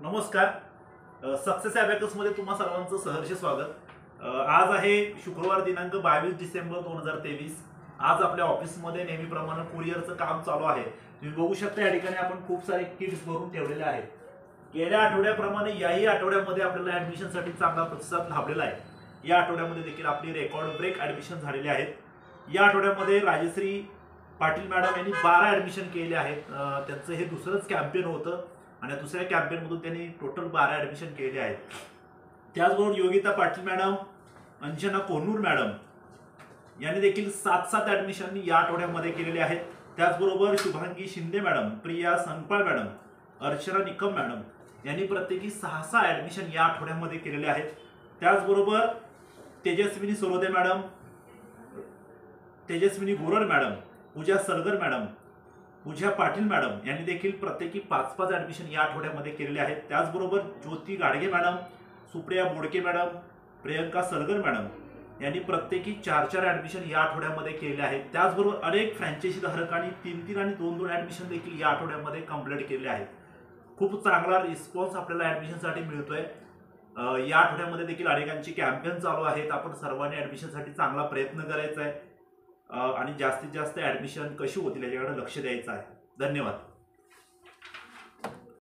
नमस्कार। Success abacus मध्ये तुम्हा सर्वांचं सहर्ष स्वागत। आज आहे शुक्रवार दिनांक 22 डिसेंबर 2023। आज आपल्या ऑफिसमध्ये नेहमीप्रमाणे कुरिअरचं काम चालू आहे। तुम्ही बघू शकता या ठिकाणी आपण खूप सारे किट्स भरून ठेवलेले आहेत। गेल्या आठवड्याप्रमाणे याही आठवड्यामध्ये आपल्याला ऍडमिशनसाठी चांगला प्रतिसाद लाभलेला आहे। या आठवड्यामध्ये देखील आपली रेकॉर्ड ब्रेक ऍडमिशन झालेले आहेत। या आठवड्यामध्ये राजश्री पाटील मॅडम यांनी 12 ऍडमिशन केले आहेत। त्यांचं हे दुसरंच कॅम्पेन होतं आणि दुसऱ्या कॅम्पेनमधून त्यांनी टोटल 12 ऍडमिशन केले आहेत। त्याचबरोबर योगिता पाटील मॅडम, अंजना कोनूर मॅडम यांनी देखील 7 ऍडमिशन या आठवड्यामध्ये केलेले आहेत। त्याचबरोबर Shubhangi Shinde madam, Priya Sampal madam, Archana Nikam madam यांनी प्रत्येकी 6 ऍडमिशन या आठवड्यामध्ये केलेले आहेत। त्याचबरोबर तेजस्विनी सोरोदे मॅडम, तेजस्विनी गोरड मॅडम, पूजा सरगर मॅडम, पूजा पाटील मॅडम यांनी देखील प्रत्येकी 5 ऍडमिशन या आठवड्यामध्ये केलेले आहेत। त्याचबरोबर ज्योती गाडगे मॅडम, सुप्रिया बोडके मॅडम, प्रियंका सरगर मॅडम यांनी प्रत्येकी 4 ऍडमिशन या आठवड्यामध्ये केलेले आहेत। त्याचबरोबर अनेक फ्रँचायझी धारकांनी 3 आणि 2 ऍडमिशन देखील या आठवड्यामध्ये कंप्लीट केले आहेत। खूप चांगला रिस्पॉन्स आपल्याला ऍडमिशनसाठी मिळतोय। या आठवड्यामध्ये देखील अनेकांची कॅम्पेन चालू आहेत। आपण सर्वांनी ऍडमिशनसाठी चांगला प्रयत्न करायचा आहे आणि जास्तीत जास्त ऍडमिशन कशी होतील याच्याकडे लक्ष द्यायचं आहे। धन्यवाद।